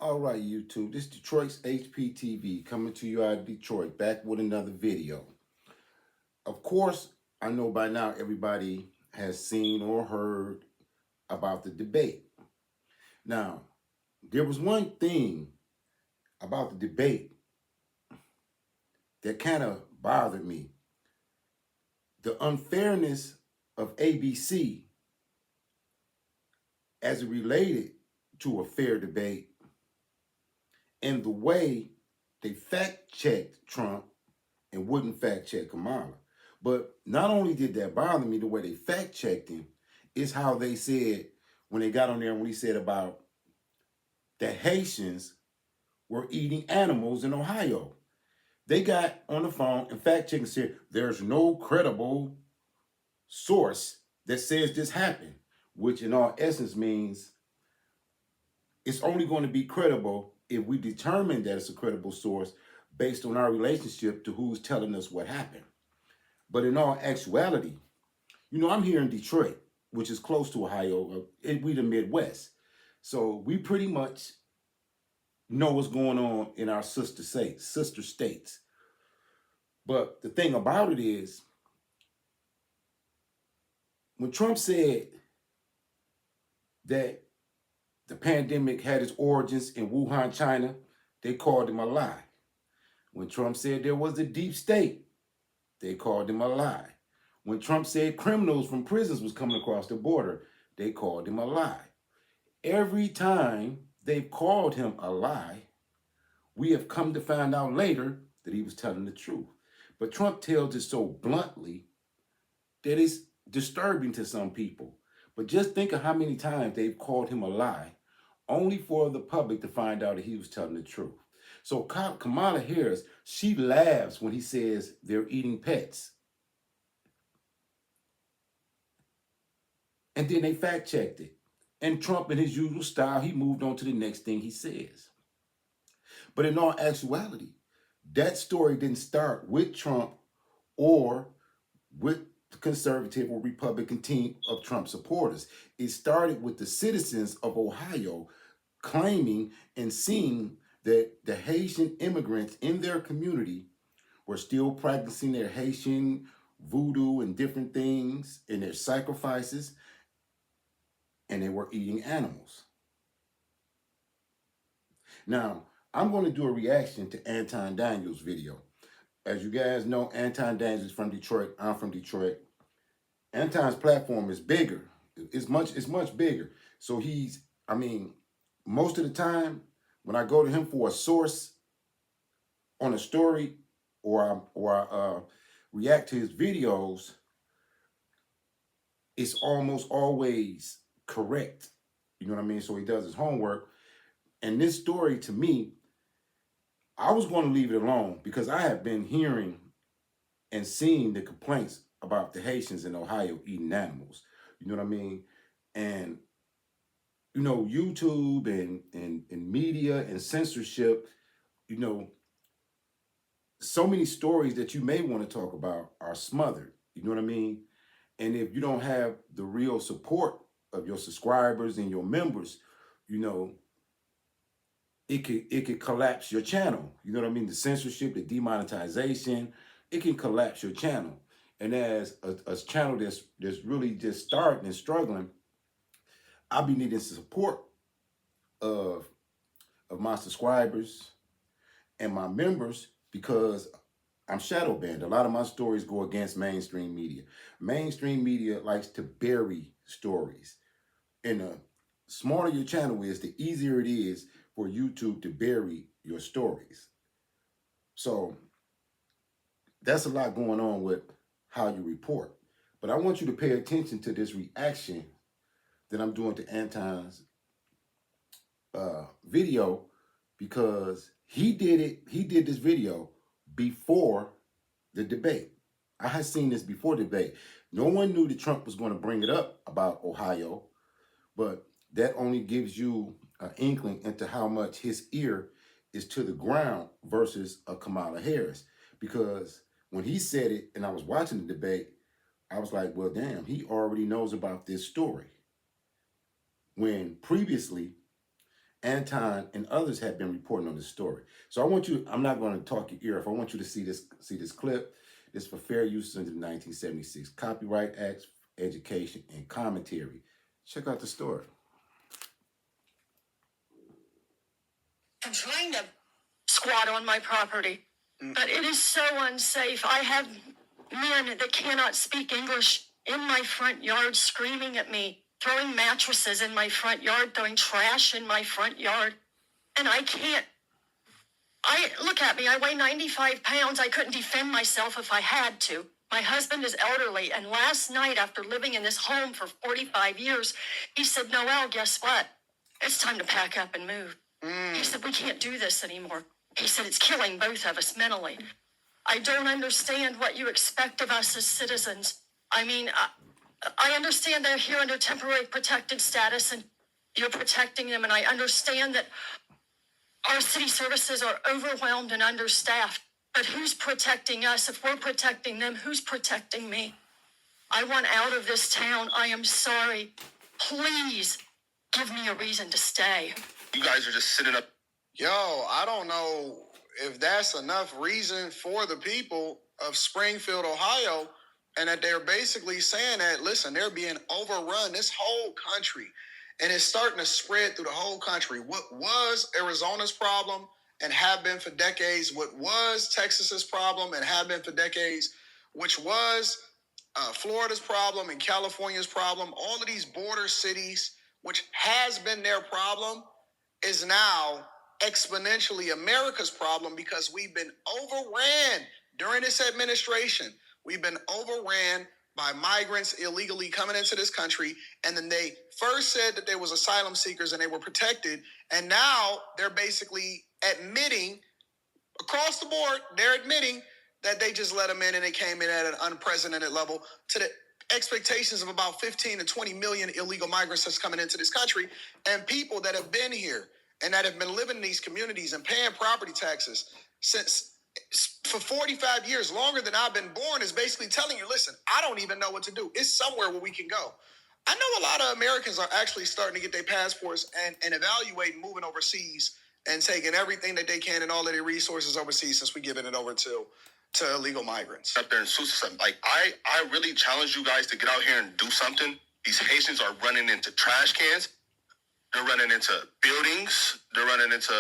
All right, YouTube. This is Detroit's HPTV coming to you out of Detroit, back with another video. Of course, I know by now everybody has seen or heard about the debate. Now, there was one thing about the debate that kind of bothered me. The unfairness of ABC as it related to a fair debate and the way they fact-checked Trump and wouldn't fact-check Kamala. But not only did that bother me, the way they fact-checked him, is how they said, when they got on there, when he said about the Haitians were eating animals in Ohio. They got on the phone and fact-checked and said, there's no credible source that says this happened, which in all essence means it's only going to be credible if we determine that it's a credible source based on our relationship to who's telling us what happened. But in all actuality, I'm here in Detroit, which is close to Ohio. We the Midwest. So we pretty much know what's going on in our sister states. But the thing about it is, when Trump said that the pandemic had its origins in Wuhan, China, they called him a lie. When Trump said there was a deep state, they called him a lie. When Trump said criminals from prisons was coming across the border, they called him a lie. Every time they've called him a lie, we have come to find out later that he was telling the truth. But Trump tells it so bluntly that it's disturbing to some people. But just think of how many times they've called him a lie, only for the public to find out that he was telling the truth. So Kamala Harris, she laughs when he says they're eating pets. And then they fact-checked it. And Trump, in his usual style, he moved on to the next thing he says. But in all actuality, that story didn't start with Trump or with the conservative or Republican team of Trump supporters. It started with the citizens of Ohio claiming and seeing that the Haitian immigrants in their community were still practicing their Haitian voodoo and different things in their sacrifices, and they were eating animals. Now, I'm going to do a reaction to Anton Daniels' video. As you guys know, Anton Daniels is from Detroit. I'm from Detroit. Anton's platform is bigger. It's much bigger. So most of the time, when I go to him for a source on a story or I react to his videos, it's almost always correct. You know what I mean? So he does his homework. And this story, to me, I was going to leave it alone because I have been hearing and seeing the complaints about the Haitians in Ohio eating animals. You know what I mean? And, YouTube and media and censorship, so many stories that you may want to talk about are smothered. You know what I mean? And if you don't have the real support of your subscribers and your members, it could collapse your channel. You know what I mean? The censorship, the demonetization, it can collapse your channel. And as a channel that's really just starting and struggling, I'll be needing support of my subscribers and my members because I'm shadow banned. A lot of my stories go against mainstream media. Mainstream media likes to bury stories. And the smaller your channel is, the easier it is for YouTube to bury your stories. So that's a lot going on with how you report. But I want you to pay attention to this reaction that I'm doing to Anton's video because he did this video before the debate. I had seen this before the debate. No one knew that Trump was going to bring it up about Ohio, but that only gives you an inkling into how much his ear is to the ground versus a Kamala Harris. Because when he said it and I was watching the debate, I was like, well, damn, he already knows about this story. When previously, Anton and others have been reporting on this story. So I want you, I'm not going to talk your ear off. I want you to see this clip. It's for fair use under the 1976 Copyright Act, Education, and Commentary. Check out the story. I'm trying to squat on my property, but it is so unsafe. I have men that cannot speak English in my front yard screaming at me, throwing mattresses in my front yard, throwing trash in my front yard. And I can't. Look at me. I weigh 95 pounds. I couldn't defend myself if I had to. My husband is elderly, and last night, after living in this home for 45 years, he said, Noelle, guess what? It's time to pack up and move. He said, we can't do this anymore. He said, it's killing both of us mentally. I don't understand what you expect of us as citizens. I mean, I understand they're here under temporary protected status, and you're protecting them, and I understand that our city services are overwhelmed and understaffed. But who's protecting us? If we're protecting them, who's protecting me? I want out of this town. I am sorry. Please give me a reason to stay. You guys are just sitting up. Yo, I don't know if that's enough reason for the people of Springfield, Ohio, and that they're basically saying that, listen, they're being overrun, this whole country, and it's starting to spread through the whole country. What was Arizona's problem and have been for decades, what was Texas's problem and have been for decades, which was Florida's problem and California's problem, all of these border cities, which has been their problem, is now exponentially America's problem because we've been overran during this administration. We've been overran by migrants illegally coming into this country. And then they first said that there was asylum seekers and they were protected. And now they're basically admitting across the board, they're admitting that they just let them in and they came in at an unprecedented level to the expectations of about 15 to 20 million illegal migrants that's coming into this country, and people that have been here and that have been living in these communities and paying property taxes for 45 years, longer than I've been born, is basically telling you, listen, I don't even know what to do. It's somewhere where we can go. I know a lot of Americans are actually starting to get their passports and evaluate moving overseas and taking everything that they can and all of their resources overseas, since we're giving it over to illegal migrants. Up there in Susa, like I really challenge you guys to get out here and do something. These Haitians are running into trash cans. They're running into buildings. They're running into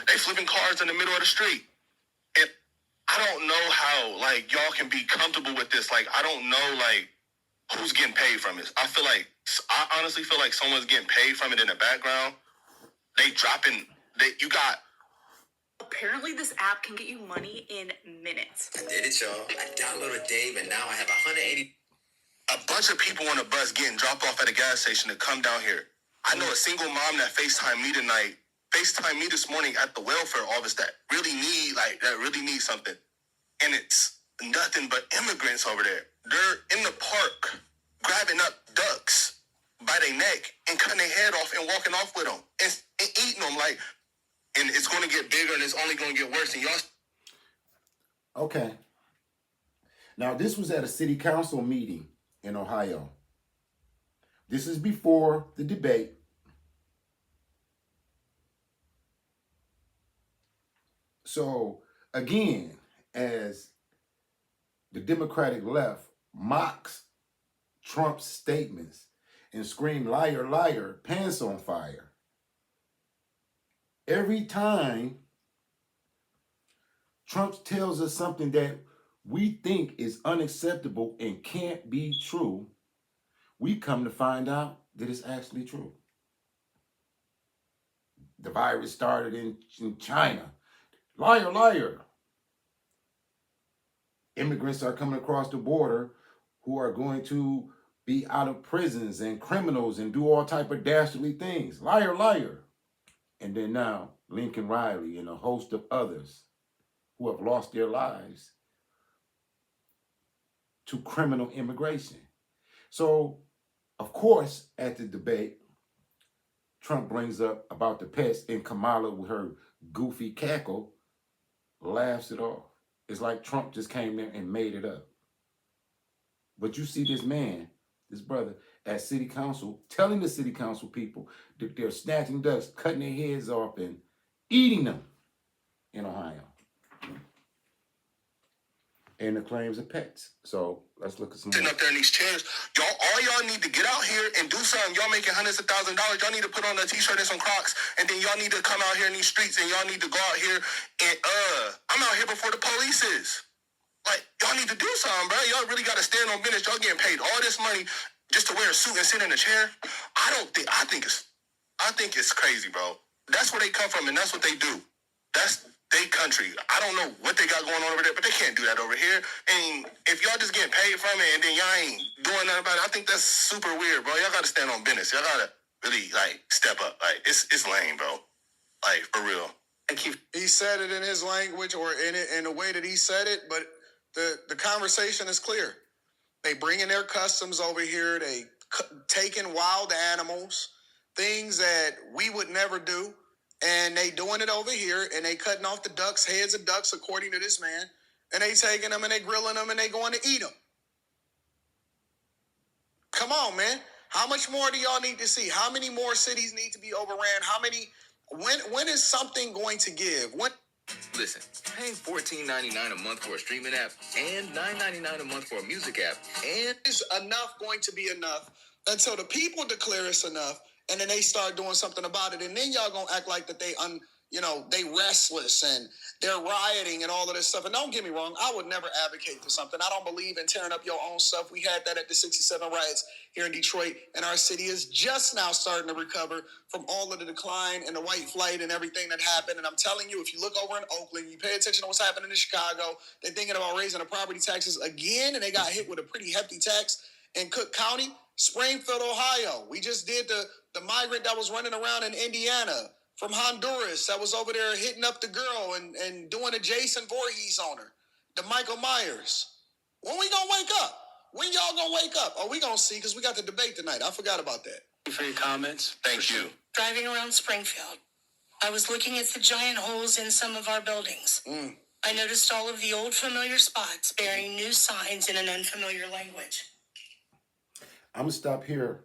they flipping cars in the middle of the street. And I don't know how like y'all can be comfortable with this. Like I don't know like who's getting paid from it. I honestly feel like someone's getting paid from it in the background. They dropping. You got. Apparently, this app can get you money in minutes. I did it, y'all. I downloaded Dave, and now I have 180. A bunch of people on the bus getting dropped off at a gas station to come down here. I know a single mom that FaceTimed me this morning at the welfare office that really need something. And it's nothing but immigrants over there. They're in the park grabbing up ducks by their neck and cutting their head off and walking off with them and eating them like. And it's going to get bigger, and it's only going to get worse. And y'all. Okay. Now, this was at a city council meeting in Ohio. This is before the debate. So, again, as the Democratic left mocks Trump's statements and scream, liar, liar, pants on fire. Every time Trump tells us something that we think is unacceptable and can't be true, we come to find out that it's actually true. The virus started in China. Liar, liar. Immigrants are coming across the border who are going to be out of prisons and criminals and do all type of dastardly things. Liar, liar. And then now, Lincoln Riley and a host of others who have lost their lives to criminal immigration. So, of course, at the debate, Trump brings up about the pets, and Kamala, with her goofy cackle, laughs it off. It's like Trump just came there and made it up. But you see this man, this brother, at city council, telling the city council people that they're snatching ducks, cutting their heads off, and eating them in Ohio. And the claims of pets. So let's look at some sitting more. up there in these chairs. All y'all need to get out here and do something. Y'all making hundreds of $1,000s. Y'all need to put on a t-shirt and some Crocs, and then y'all need to come out here in these streets, and y'all need to go out here and I'm out here before the police is. Like, y'all need to do something, bro. Y'all really got to stand on business. Y'all getting paid all this money just to wear a suit and sit in a chair. I think it's crazy, bro. That's where they come from, and that's what they do. That's their country. I don't know what they got going on over there, but they can't do that over here. And if y'all just getting paid from it and then y'all ain't doing nothing about it, I think that's super weird, bro. Y'all got to stand on business. Y'all got to really, like, step up. Like, it's lame, bro. Like, for real. He said it in his language or in the way that he said it, but the conversation is clear. They bringing their customs over here. They taking wild animals, things that we would never do. And they doing it over here, and they cutting off the ducks, heads of ducks, according to this man. And they taking them, and they grilling them, and they going to eat them. Come on, man. How much more do y'all need to see? How many more cities need to be overran? How many? When is something going to give? When? Listen, paying $14.99 a month for a streaming app and $9.99 a month for a music app and Is enough going to be enough until the people declare it's enough, and then they start doing something about it, and then y'all gonna act like that they restless and they're rioting and all of this stuff. And don't get me wrong, I would never advocate for something. I don't believe in tearing up your own stuff. We had that at the 67 riots here in Detroit, and our city is just now starting to recover from all of the decline and the white flight and everything that happened. And I'm telling you, if you look over in Oakland, you pay attention to what's happening in Chicago, they're thinking about raising the property taxes again, and they got hit with a pretty hefty tax in Cook County. Springfield, Ohio, we just did the migrant that was running around in Indiana from Honduras that was over there hitting up the girl and doing a Jason Voorhees on her, the Michael Myers. When we gonna wake up? When y'all gonna wake up? Oh, we gonna see, because we got the debate tonight. I forgot about that. Thank you for your comments. Thank you. Driving around Springfield, I was looking at the giant holes in some of our buildings. I noticed all of the old familiar spots bearing new signs in an unfamiliar language. I'm going to stop here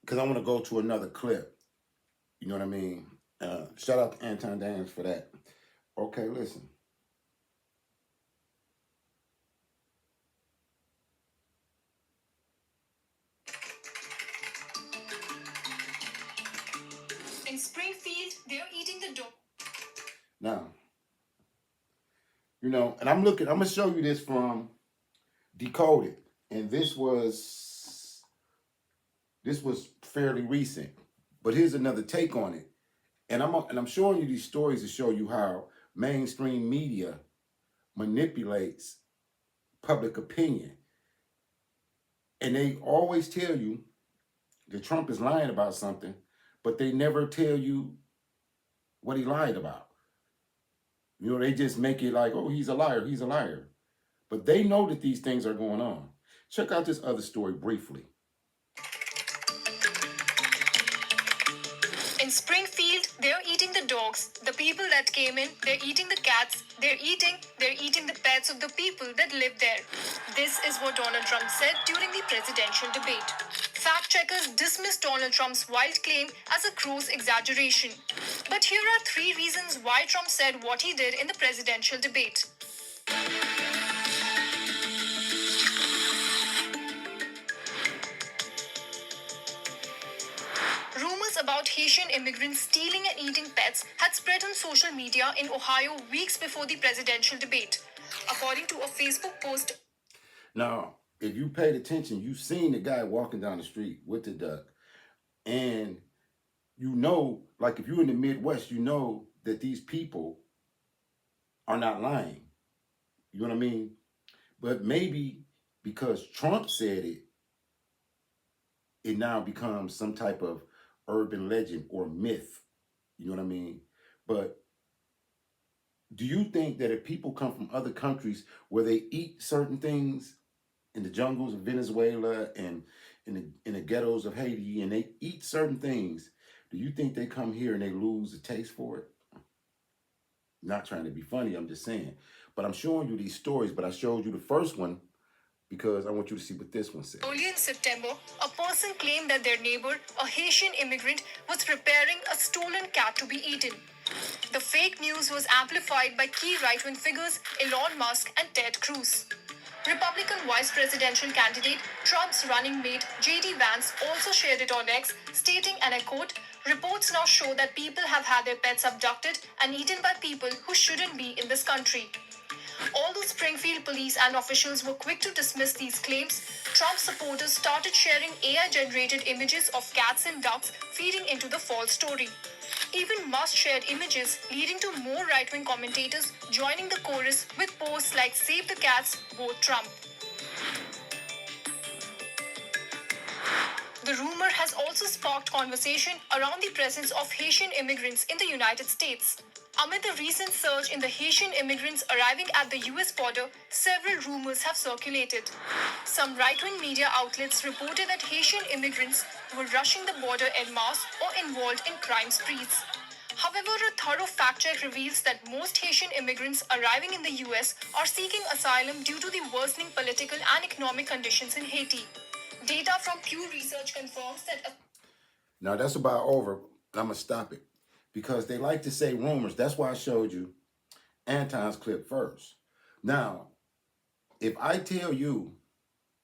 because I want to go to another clip. You know what I mean? Shout out to Anton Daniels for that. Okay, listen. In Springfield, they're eating the dog. Now, and I'm going to show you this from Decoded. And this was fairly recent. But here's another take on it. And I'm showing you these stories to show you how mainstream media manipulates public opinion. And they always tell you that Trump is lying about something, but they never tell you what he lied about. They just make it like, oh, he's a liar, he's a liar. But they know that these things are going on. Check out this other story briefly. In Springfield, they're eating the dogs. The people that came in, they're eating the cats. They're eating the pets of the people that live there. This is what Donald Trump said during the presidential debate. Fact checkers dismissed Donald Trump's wild claim as a gross exaggeration. But here are 3 reasons why Trump said what he did in the presidential debate. Rumors about Haitian immigrants stealing and eating pets had spread on social media in Ohio weeks before the presidential debate. According to a Facebook post. Now, if you paid attention, you've seen the guy walking down the street with the duck. And like if you're in the Midwest, you know that these people are not lying. You know what I mean? But maybe because Trump said it, it now becomes some type of urban legend or myth. You know what I mean? But do you think that if people come from other countries where they eat certain things in the jungles of Venezuela and in the ghettos of Haiti, and they eat certain things, do you think they come here and they lose the taste for it? Not trying to be funny, I'm just saying. But I'm showing you these stories, but I showed you the first one because I want you to see what this one says. Early in September, a person claimed that their neighbor, a Haitian immigrant, was preparing a stolen cat to be eaten. The fake news was amplified by key right-wing figures Elon Musk and Ted Cruz. Republican vice presidential candidate Trump's running mate J.D. Vance also shared it on X, stating, and I quote, "Reports now show that people have had their pets abducted and eaten by people who shouldn't be in this country." Although Springfield police and officials were quick to dismiss these claims, Trump supporters started sharing AI-generated images of cats and ducks feeding into the false story. Even Musk shared images, leading to more right-wing commentators joining the chorus with posts like "Save the Cats, Vote Trump." The rumor has also sparked conversation around the presence of Haitian immigrants in the United States. Amid the recent surge in the Haitian immigrants arriving at the US border, several rumors have circulated. Some right-wing media outlets reported that Haitian immigrants were rushing the border en masse or involved in crime sprees. However, a thorough fact check reveals that most Haitian immigrants arriving in the US are seeking asylum due to the worsening political and economic conditions in Haiti. Data from Pew Research confirms that. Now that's about over. I'm going to stop it because they like to say rumors. That's why I showed you Anton's clip first. Now, if I tell you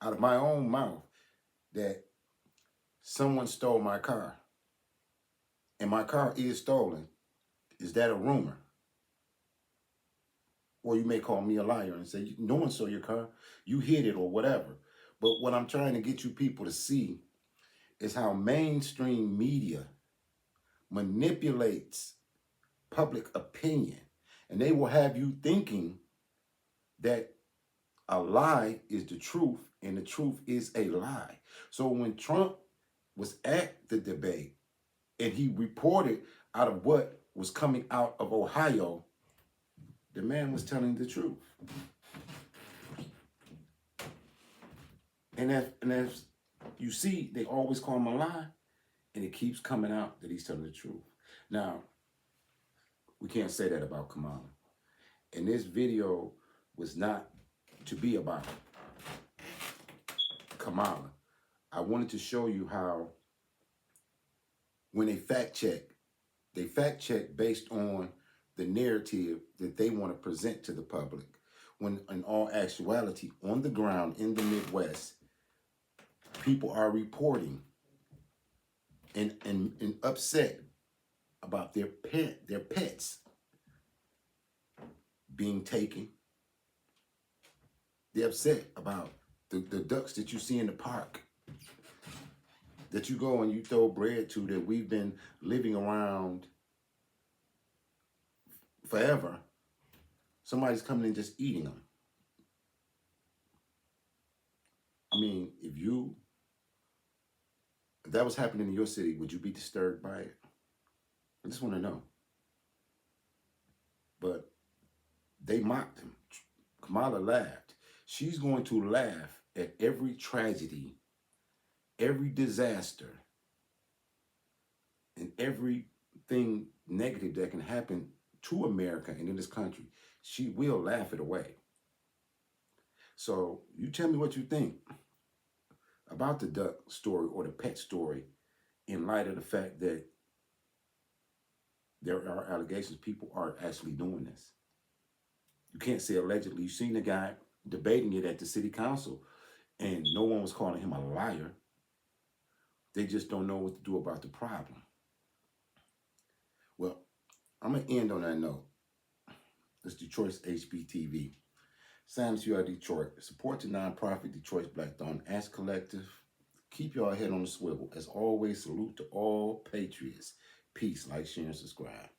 out of my own mouth that someone stole my car and my car is stolen, is that a rumor? Or you may call me a liar and say, no one stole your car, you hid it or whatever. But what I'm trying to get you people to see is how mainstream media manipulates public opinion. And they will have you thinking that a lie is the truth and the truth is a lie. So when Trump was at the debate and he reported out of what was coming out of Ohio, the man was telling the truth. And as you see, they always call him a lie, and it keeps coming out that he's telling the truth. Now, we can't say that about Kamala. And this video was not to be about Kamala. I wanted to show you how when they fact check based on the narrative that they want to present to the public, when in all actuality, on the ground in the Midwest, people are reporting and upset about their pets being taken. They're upset about the ducks that you see in the park, that you go and you throw bread to, that we've been living around forever. Somebody's coming and just eating them. I mean, if that was happening in your city, would you be disturbed by it? I just want to know. But they mocked him. Kamala laughed. She's going to laugh at every tragedy, every disaster, and everything negative that can happen to America and in this country. She will laugh it away. So you tell me what you think about the duck story or the pet story in light of the fact that there are allegations people are actually doing this. You can't say allegedly. You've seen the guy debating it at the city council and no one was calling him a liar. They just don't know what to do about the problem. Well, I'm going to end on that note. It's Detroit's HBTV. Signs you are Detroit. Support the nonprofit Detroit's Black Dawn Ash Collective. Keep your head on the swivel. As always, salute to all patriots. Peace. Like, share, and subscribe.